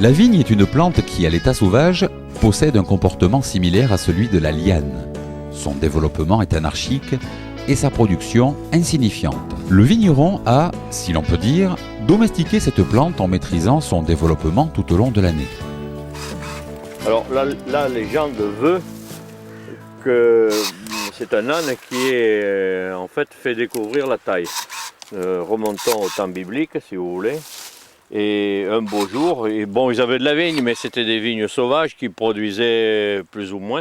La vigne est une plante qui, à l'état sauvage, possède un comportement similaire à celui de la liane. Son développement est anarchique et sa production insignifiante. Le vigneron a, si l'on peut dire, domestiqué cette plante en maîtrisant son développement tout au long de l'année. Alors la légende veut que c'est un âne qui est en fait fait découvrir la taille. Remontons au temps biblique si vous voulez. Et un beau jour, et bon, ils avaient de la vigne, mais c'était des vignes sauvages qui produisaient plus ou moins.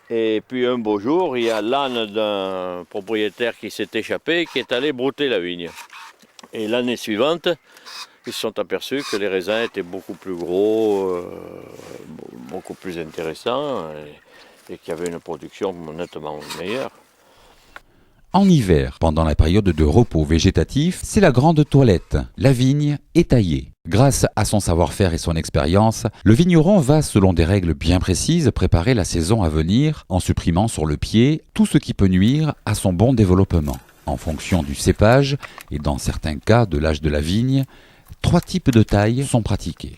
Et puis un beau jour, il y a l'âne d'un propriétaire qui s'est échappé et qui est allé brouter la vigne. Et l'année suivante, ils se sont aperçus que les raisins étaient beaucoup plus gros, beaucoup plus intéressants et qu'il y avait une production nettement meilleure. En hiver, pendant la période de repos végétatif, c'est la grande toilette. La vigne est taillée. Grâce à son savoir-faire et son expérience, le vigneron va, selon des règles bien précises, préparer la saison à venir en supprimant sur le pied tout ce qui peut nuire à son bon développement. En fonction du cépage et dans certains cas de l'âge de la vigne, 3 types de tailles sont pratiqués.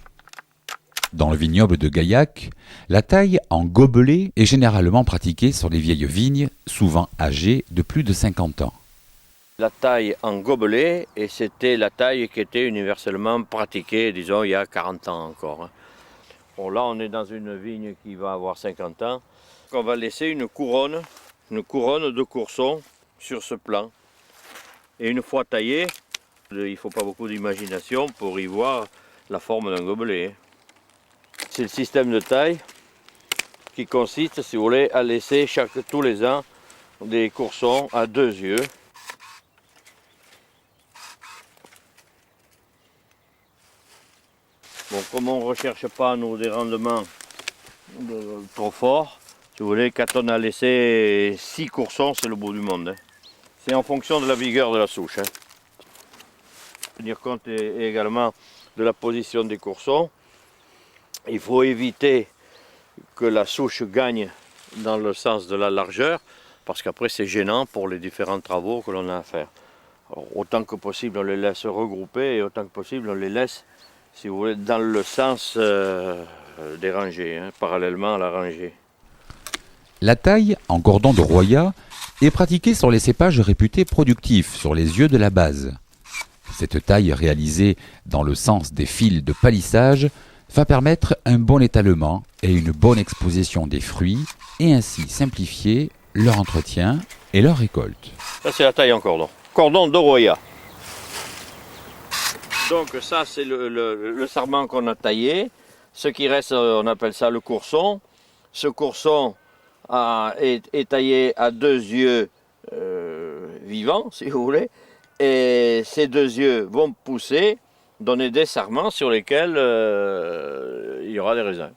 Dans le vignoble de Gaillac, la taille en gobelet est généralement pratiquée sur les vieilles vignes, souvent âgées de plus de 50 ans. La taille en gobelet, et c'était la taille qui était universellement pratiquée, disons, il y a 40 ans encore. Bon, là, on est dans une vigne qui va avoir 50 ans. On va laisser une couronne de courson sur ce plan. Et une fois taillé, il ne faut pas beaucoup d'imagination pour y voir la forme d'un gobelet. C'est le système de taille qui consiste, si vous voulez, à laisser tous les ans des coursons à 2 yeux. Bon, comme on ne recherche pas nous, des rendements trop forts, si vous voulez, quand on a laissé 6 coursons, c'est le bout du monde. C'est en fonction de la vigueur de la souche. Tenir compte également de la position des coursons. Il faut éviter que la souche gagne dans le sens de la largeur, parce qu'après c'est gênant pour les différents travaux que l'on a à faire. Alors, autant que possible on les laisse regrouper et autant que possible on les laisse, si vous voulez, dans le sens des rangées, parallèlement à la rangée. La taille en cordon de Roya est pratiquée sur les cépages réputés productifs, sur les yeux de la base. Cette taille réalisée dans le sens des fils de palissage va permettre un bon étalement et une bonne exposition des fruits et ainsi simplifier leur entretien et leur récolte. Ça c'est la taille en cordon. Cordon de Roya. Donc ça c'est le sarment qu'on a taillé. Ce qui reste, on appelle ça le courson. Ce courson est taillé à 2 yeux vivants, si vous voulez. Et ces 2 yeux vont pousser, donner des sarments sur lesquels il y aura des raisins.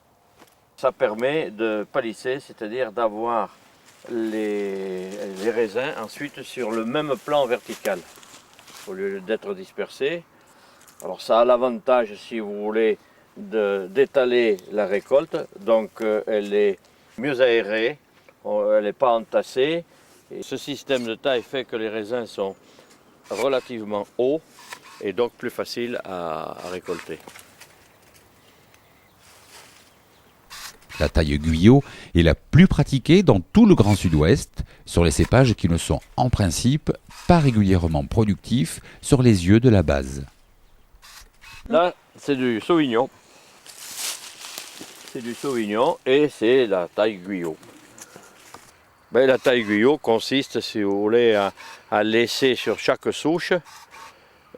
Ça permet de palisser, c'est-à-dire d'avoir les raisins ensuite sur le même plan vertical, au lieu d'être dispersés. Alors ça a l'avantage, si vous voulez, d'étaler la récolte, donc elle est mieux aérée, elle n'est pas entassée. Et ce système de taille fait que les raisins sont relativement hauts et donc plus faciles à récolter. La taille Guyot est la plus pratiquée dans tout le Grand Sud-Ouest sur les cépages qui ne sont en principe pas régulièrement productifs sur les yeux de la base. Là, c'est du Sauvignon. C'est du Sauvignon et c'est la taille Guyot. Ben, la taille Guyot consiste, si vous voulez, à laisser sur chaque souche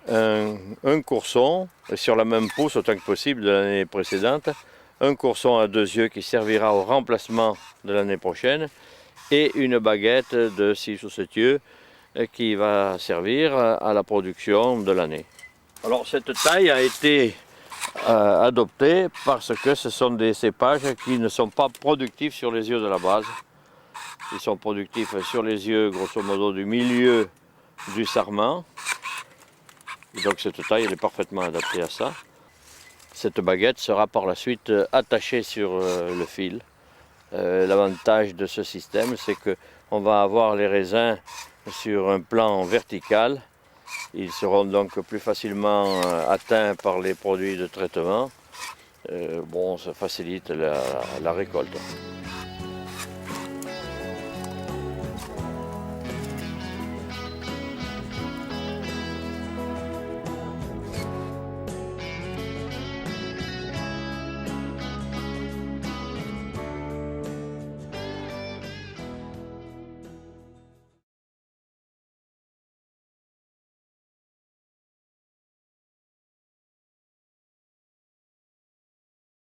un courson, sur la même pousse autant que possible de l'année précédente, un courson à 2 yeux qui servira au remplacement de l'année prochaine et une baguette de 6 ou 7 yeux qui va servir à la production de l'année. Alors cette taille a été adoptée parce que ce sont des cépages qui ne sont pas productifs sur les yeux de la base. Ils sont productifs sur les yeux grosso modo du milieu du sarment. Et donc cette taille elle est parfaitement adaptée à ça. Cette baguette sera par la suite attachée sur le fil. L'avantage de ce système, c'est qu'on va avoir les raisins sur un plan vertical Ils seront donc plus facilement atteints par les produits de traitement. Bon, ça facilite la récolte.